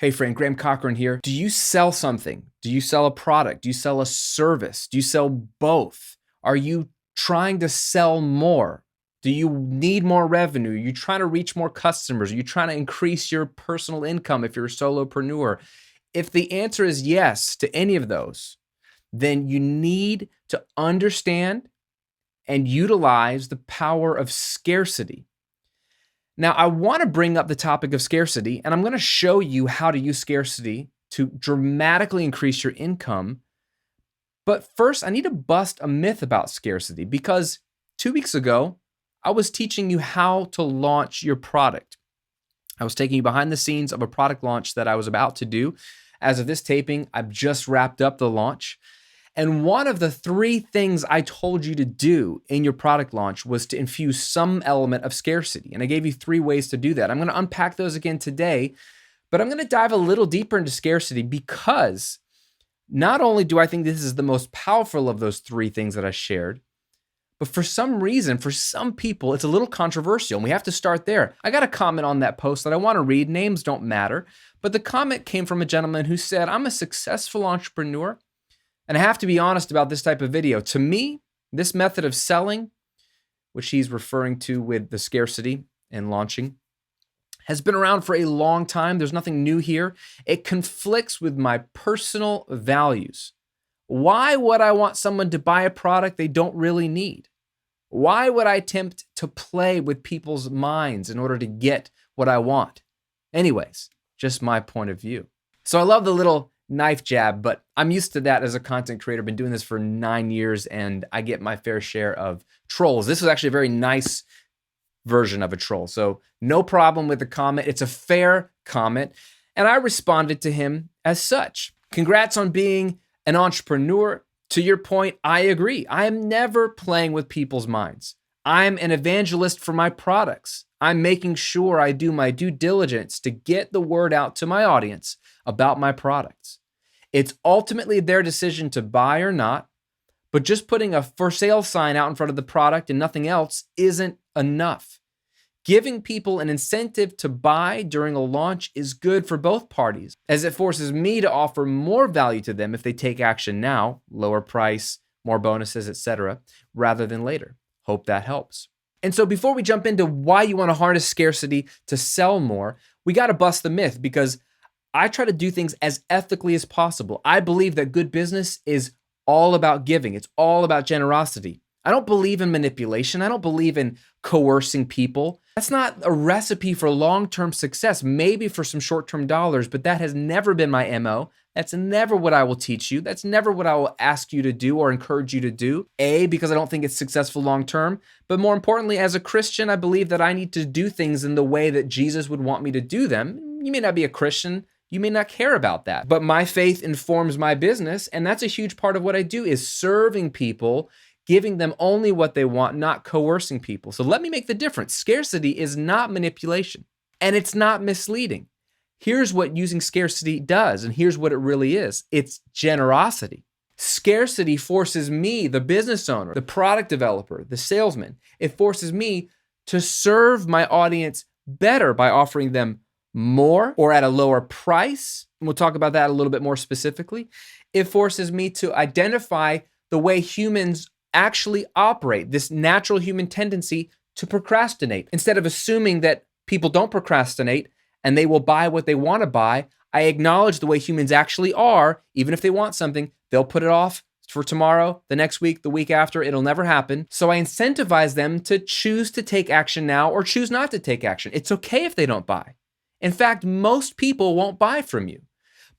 Hey friend, Graham Cochrane here. Do you sell something? Do you sell a product? Do you sell a service? Do you sell both? Are you trying to sell more? Do you need more revenue? Are you trying to reach more customers? Are you trying to increase your personal income if you're a solopreneur? If the answer is yes to any of those, then you need to understand and utilize the power of scarcity. Now, I want to bring up the topic of scarcity, and I'm going to show you how to use scarcity to dramatically increase your income. But first, I need to bust a myth about scarcity because 2 weeks ago, I was teaching you how to launch your product. I was taking you behind the scenes of a product launch that I was about to do. As of this taping, I've just wrapped up the launch. And one of the 3 things I told you to do in your product launch was to infuse some element of scarcity. And I gave you 3 ways to do that. I'm going to unpack those again today, but I'm going to dive a little deeper into scarcity because not only do I think this is the most powerful of those 3 things that I shared, but for some reason, for some people, it's a little controversial, and we have to start there. I got a comment on that post that I want to read. Names don't matter, but the comment came from a gentleman who said, "I'm a successful entrepreneur, and I have to be honest about this type of video. To me, this method of selling," which he's referring to with the scarcity and launching, "has been around for a long time. There's nothing new here. It conflicts with my personal values. Why would I want someone to buy a product they don't really need? Why would I attempt to play with people's minds in order to get what I want? Anyways, just my point of view." So I love the little knife jab, but I'm used to that as a content creator. Been doing this for 9 years, and I get my fair share of trolls. This was actually a very nice version of a troll, so no problem with the comment. It's a fair comment, and I responded to him as such. "Congrats on being an entrepreneur. To your point, I agree. I am never playing with people's minds. I'm an evangelist for my products. I'm making sure I do my due diligence to get the word out to my audience about my products. It's ultimately their decision to buy or not, but just putting a for sale sign out in front of the product and nothing else isn't enough. Giving people an incentive to buy during a launch is good for both parties, as it forces me to offer more value to them if they take action now, lower price, more bonuses, etc., rather than later. Hope that helps." And so before we jump into why you want to harness scarcity to sell more, we got to bust the myth because I try to do things as ethically as possible. I believe that good business is all about giving. It's all about generosity. I don't believe in manipulation. I don't believe in coercing people. That's not a recipe for long-term success, maybe for some short-term dollars, but that has never been my MO. That's never what I will teach you. That's never what I will ask you to do or encourage you to do. A, because I don't think it's successful long-term, but more importantly, as a Christian, I believe that I need to do things in the way that Jesus would want me to do them. You may not be a Christian. You may not care about that, but my faith informs my business, and that's a huge part of what I do is serving people, giving them only what they want, not coercing people. So let me make the difference. Scarcity is not manipulation, and it's not misleading. Here's what using scarcity does, and here's what it really is. It's generosity. Scarcity forces me, the business owner, the product developer, the salesman, it forces me to serve my audience better by offering them more or at a lower price. And we'll talk about that a little bit more specifically. It forces me to identify the way humans actually operate, this natural human tendency to procrastinate. Instead of assuming that people don't procrastinate and they will buy what they want to buy, I acknowledge the way humans actually are. Even if they want something, they'll put it off for tomorrow, the next week, the week after. It'll never happen. So I incentivize them to choose to take action now or choose not to take action. It's okay if they don't buy. In fact, most people won't buy from you,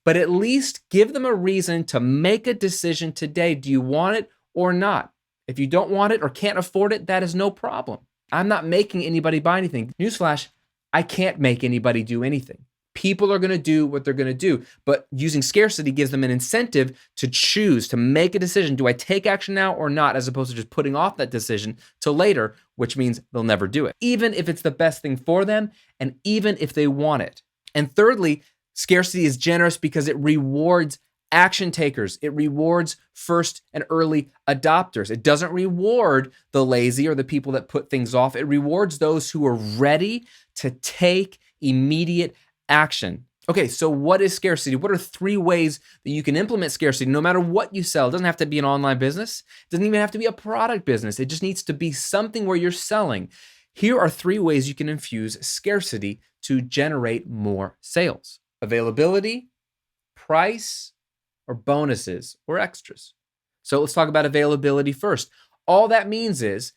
but at least give them a reason to make a decision today. Do you want it or not? If you don't want it or can't afford it, that is no problem. I'm not making anybody buy anything. Newsflash, I can't make anybody do anything. People are going to do what they're going to do, but using scarcity gives them an incentive to choose, to make a decision. Do I take action now or not, as opposed to just putting off that decision till later, which means they'll never do it, even if it's the best thing for them and even if they want it. And thirdly, scarcity is generous because it rewards action takers. It rewards first and early adopters. It doesn't reward the lazy or the people that put things off. It rewards those who are ready to take immediate action. Okay, so what is scarcity? What are 3 ways that you can implement scarcity no matter what you sell? It doesn't have to be an online business. It doesn't even have to be a product business. It just needs to be something where you're selling. Here are 3 ways you can infuse scarcity to generate more sales: availability, price, or bonuses or extras. So let's talk about availability first. All that means is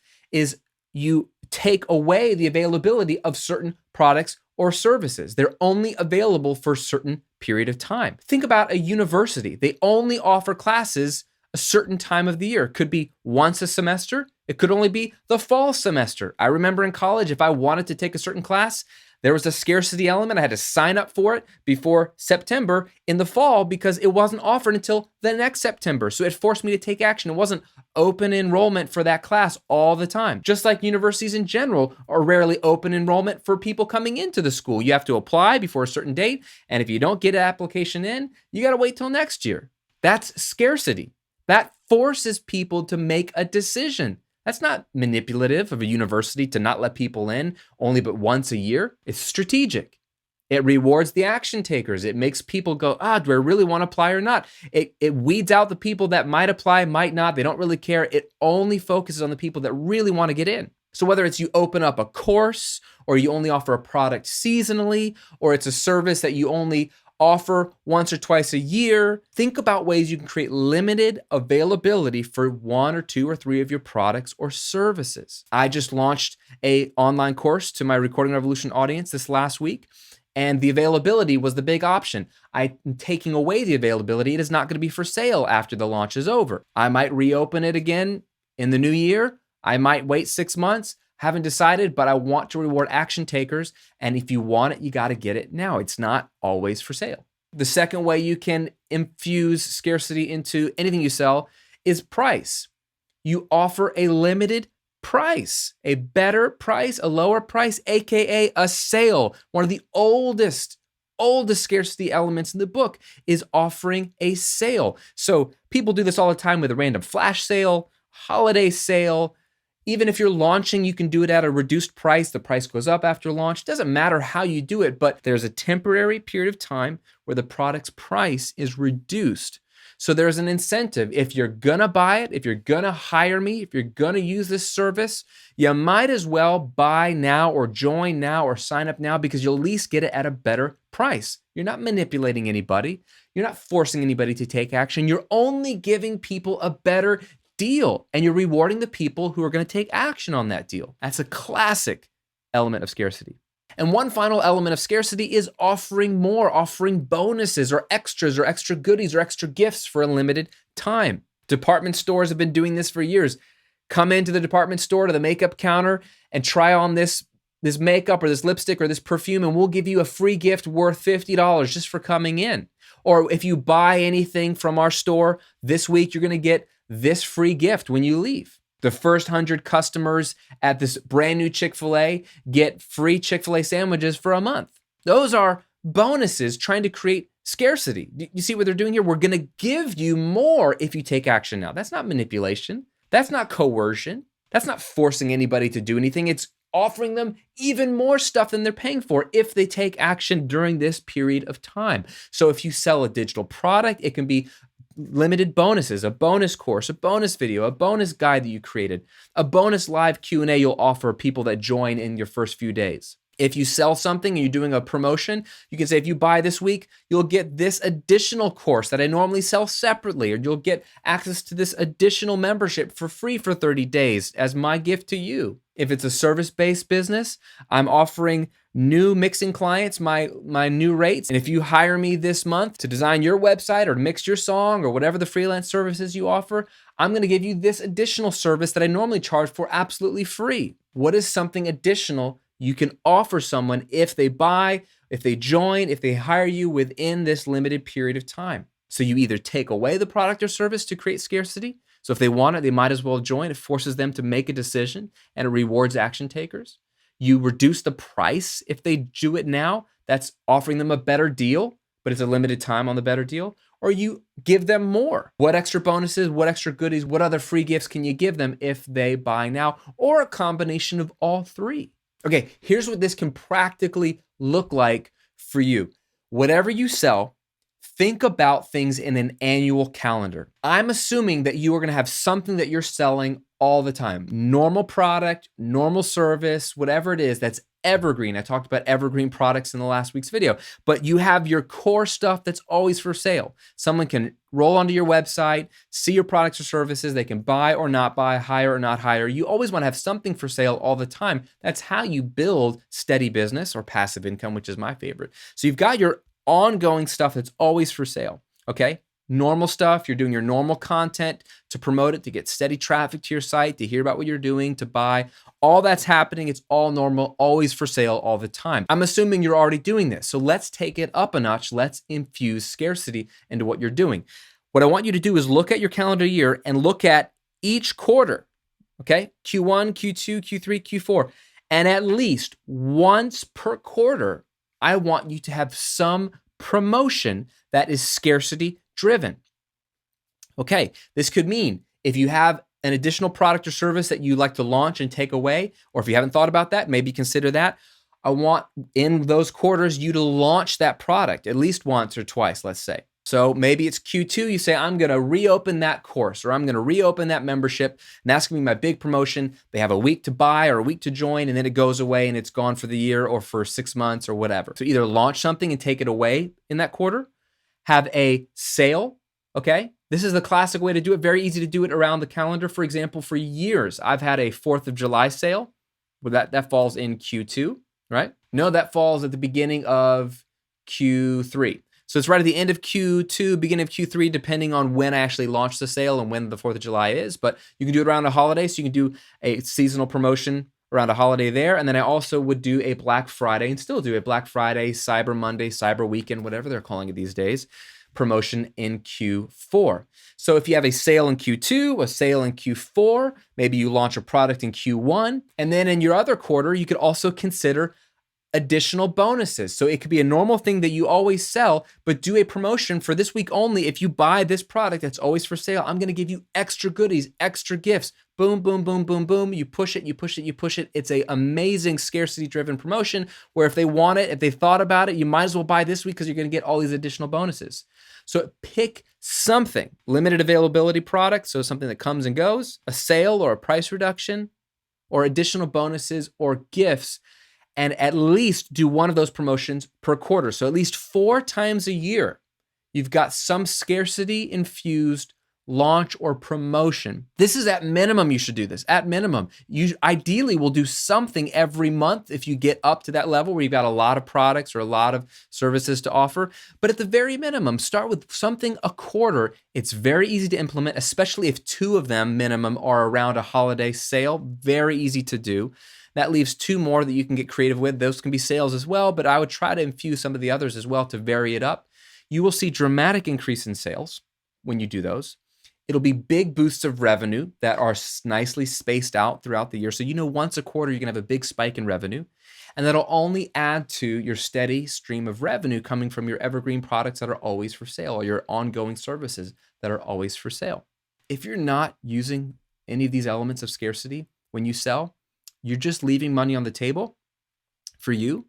you take away the availability of certain products or services. They're only available for a certain period of time. Think about a university. They only offer classes a certain time of the year. It could be once a semester. It could only be the fall semester. I remember in college, if I wanted to take a certain class, there was a scarcity element. I had to sign up for it before September in the fall because it wasn't offered until the next September. So it forced me to take action. It wasn't open enrollment for that class all the time. Just like universities in general are rarely open enrollment for people coming into the school. You have to apply before a certain date. And if you don't get an application in, you got to wait till next year. That's scarcity. That forces people to make a decision. That's not manipulative of a university to not let people in only but once a year. It's strategic. It rewards the action takers. It makes people go, do I really want to apply or not? It weeds out the people that might apply, might not. They don't really care. It only focuses on the people that really want to get in. So whether it's you open up a course or you only offer a product seasonally, or it's a service that you only offer once or twice a year, think about ways you can create limited availability for 1 or 2 or 3 of your products or services. I just launched an online course to my Recording Revolution audience this last week, and the availability was the big option. I'm taking away the availability. It is not going to be for sale after the launch is over. I might reopen it again in the new year. I might wait 6 months. Haven't decided, but I want to reward action takers. And if you want it, you got to get it now. It's not always for sale. The second way you can infuse scarcity into anything you sell is price. You offer a limited price, a better price, a lower price, AKA a sale. One of the oldest scarcity elements in the book is offering a sale. So people do this all the time with a random flash sale, holiday sale. Even if you're launching, you can do it at a reduced price. The price goes up after launch. Doesn't matter how you do it, but there's a temporary period of time where the product's price is reduced. So there's an incentive. If you're gonna buy it, if you're gonna hire me, if you're gonna use this service, you might as well buy now or join now or sign up now because you'll at least get it at a better price. You're not manipulating anybody. You're not forcing anybody to take action. You're only giving people a better deal, and you're rewarding the people who are going to take action on that deal. That's a classic element of scarcity. And one final element of scarcity is offering more, offering bonuses or extra goodies or extra gifts for a limited time. Department stores have been doing this for years. Come into the department store to the makeup counter and try on this makeup or this lipstick or this perfume, and we'll give you a free gift worth $50 just for coming in. Or if you buy anything from our store this week, you're going to get this free gift when you leave. The first 100 customers at this brand new Chick-fil-A get free Chick-fil-A sandwiches for a month. Those are bonuses trying to create scarcity. You see what they're doing here? We're going to give you more if you take action now. That's not manipulation. That's not coercion. That's not forcing anybody to do anything. It's offering them even more stuff than they're paying for if they take action during this period of time. So if you sell a digital product, it can be limited bonuses, a bonus course, a bonus video, a bonus guide that you created, a bonus live Q&A you'll offer people that join in your first few days. If you sell something and you're doing a promotion, you can say, if you buy this week, you'll get this additional course that I normally sell separately, or you'll get access to this additional membership for free for 30 days as my gift to you. If it's a service-based business, I'm offering new mixing clients my new rates. And if you hire me this month to design your website or to mix your song or whatever the freelance services you offer, I'm going to give you this additional service that I normally charge for absolutely free. What is something additional you can offer someone if they buy, if they join, if they hire you within this limited period of time? So you either take away the product or service to create scarcity. So if they want it, they might as well join. It forces them to make a decision and it rewards action takers. You reduce the price if they do it now. That's offering them a better deal, but it's a limited time on the better deal. Or you give them more. What extra bonuses, what extra goodies, what other free gifts can you give them if they buy now? Or a combination of all three. Okay, here's what this can practically look like for you. Whatever you sell, think about things in an annual calendar. I'm assuming that you are going to have something that you're selling all the time. Normal product, normal service, whatever it is that's evergreen. I talked about evergreen products in the last week's video, but you have your core stuff that's always for sale. Someone can roll onto your website, see your products or services. They can buy or not buy, hire or not hire. You always want to have something for sale all the time. That's how you build steady business or passive income, which is my favorite. So you've got your ongoing stuff that's always for sale, okay? Normal stuff, you're doing your normal content to promote it, to get steady traffic to your site, to hear about what you're doing, to buy. All that's happening, it's all normal, always for sale all the time. I'm assuming you're already doing this. So let's take it up a notch. Let's infuse scarcity into what you're doing. What I want you to do is look at your calendar year and look at each quarter, okay? Q1, Q2, Q3, Q4. And at least once per quarter, I want you to have some promotion that is scarcity driven. Okay, this could mean if you have an additional product or service that you like to launch and take away, or if you haven't thought about that, maybe consider that. I want in those quarters you to launch that product at least once or twice, let's say. So maybe it's Q2, you say, I'm going to reopen that course or I'm going to reopen that membership. And that's going to be my big promotion. They have a week to buy or a week to join, and then it goes away and it's gone for the year or for 6 months or whatever. So either launch something and take it away in that quarter, have a sale, okay? This is the classic way to do it. Very easy to do it around the calendar. For example, for years, I've had a 4th of July sale. Well, that falls in Q2, right? No, that falls at the beginning of Q3. So it's right at the end of Q2, beginning of Q3, depending on when I actually launch the sale and when the 4th of July is. But you can do it around a holiday. So you can do a seasonal promotion around a holiday there. And then I also would do a Black Friday and still do a Black Friday, Cyber Monday, Cyber Weekend, whatever they're calling it these days, promotion in Q4. So if you have a sale in Q2, a sale in Q4, maybe you launch a product in Q1. And then in your other quarter, you could also consider additional bonuses. So it could be a normal thing that you always sell, but do a promotion for this week only. If you buy this product that's always for sale, I'm going to give you extra goodies, extra gifts. Boom, boom, boom, boom, boom. You push it, you push it, you push it. It's an amazing scarcity-driven promotion where if they want it, if they thought about it, you might as well buy this week because you're going to get all these additional bonuses. So pick something, limited availability product, so something that comes and goes, a sale or a price reduction, or additional bonuses or gifts, and at least do one of those promotions per quarter. So at least 4 times a year, you've got some scarcity infused launch or promotion. This is at minimum, you should do this. At minimum, you ideally will do something every month if you get up to that level where you've got a lot of products or a lot of services to offer. But at the very minimum, start with something a quarter. It's very easy to implement, especially if 2 of them minimum are around a holiday sale. Very easy to do. That leaves 2 more that you can get creative with. Those can be sales as well, but I would try to infuse some of the others as well to vary it up. You will see dramatic increase in sales when you do those. It'll be big boosts of revenue that are nicely spaced out throughout the year. So once a quarter, you're gonna have a big spike in revenue, and that'll only add to your steady stream of revenue coming from your evergreen products that are always for sale or your ongoing services that are always for sale. If you're not using any of these elements of scarcity when you sell, you're just leaving money on the table for you,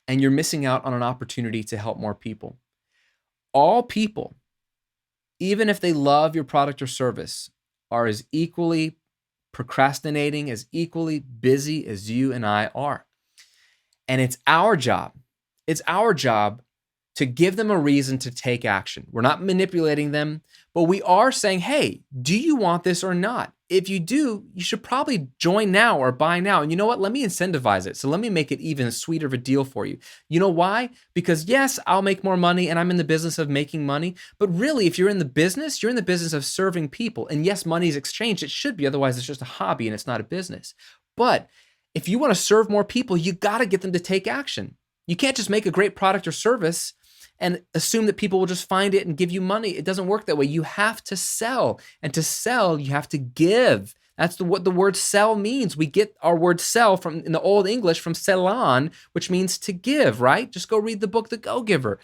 and you're missing out on an opportunity to help more people. All people, even if they love your product or service, are as equally procrastinating, as equally busy as you and I are. And it's our job to give them a reason to take action. We're not manipulating them, but we are saying, hey, do you want this or not? If you do, you should probably join now or buy now. And you know what? Let me incentivize it. So let me make it even sweeter of a deal for you. You know why? Because yes, I'll make more money and I'm in the business of making money. But really, if you're in the business, you're in the business of serving people. And yes, money is exchanged. It should be. Otherwise, it's just a hobby and it's not a business. But if you want to serve more people, you got to get them to take action. You can't just make a great product or service and assume that people will just find it and give you money. It doesn't work that way. You have to sell. And to sell, you have to give. That's what the word sell means. We get our word sell from in the Old English from selon, which means to give, right? Just go read the book, The Go-Giver.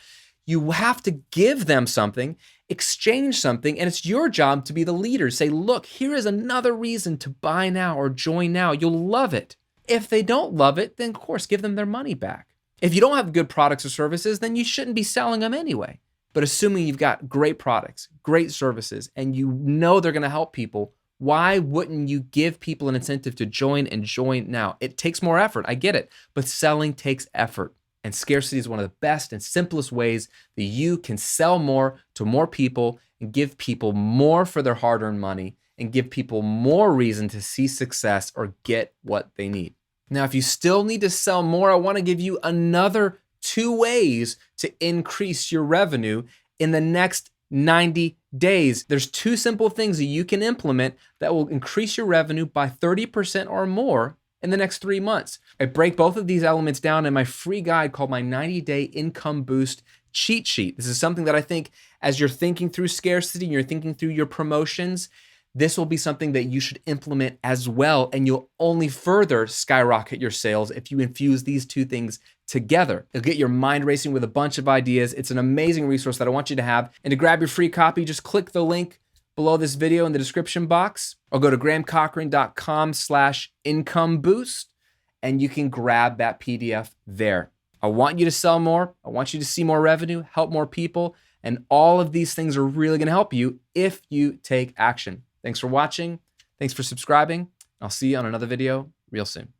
You have to give them something, exchange something, and it's your job to be the leader. Say, look, here is another reason to buy now or join now. You'll love it. If they don't love it, then of course, give them their money back. If you don't have good products or services, then you shouldn't be selling them anyway. But assuming you've got great products, great services, and you know they're going to help people, why wouldn't you give people an incentive to join and join now? It takes more effort. I get it, but selling takes effort. And scarcity is one of the best and simplest ways that you can sell more to more people and give people more for their hard-earned money and give people more reason to see success or get what they need. Now, if you still need to sell more, I want to give you another 2 ways to increase your revenue in the next 90 days. There's 2 simple things that you can implement that will increase your revenue by 30% or more in the next 3 months. I break both of these elements down in my free guide called my 90-day income boost cheat sheet. This is something that I think as you're thinking through scarcity, you're thinking through your promotions, this will be something that you should implement as well, and you'll only further skyrocket your sales if you infuse these 2 things together. You'll get your mind racing with a bunch of ideas. It's an amazing resource that I want you to have. And to grab your free copy, just click the link below this video in the description box, or go to grahamcochrane.com/income boost, and you can grab that PDF there. I want you to sell more. I want you to see more revenue, help more people, and all of these things are really going to help you if you take action. Thanks for watching. Thanks for subscribing. I'll see you on another video real soon.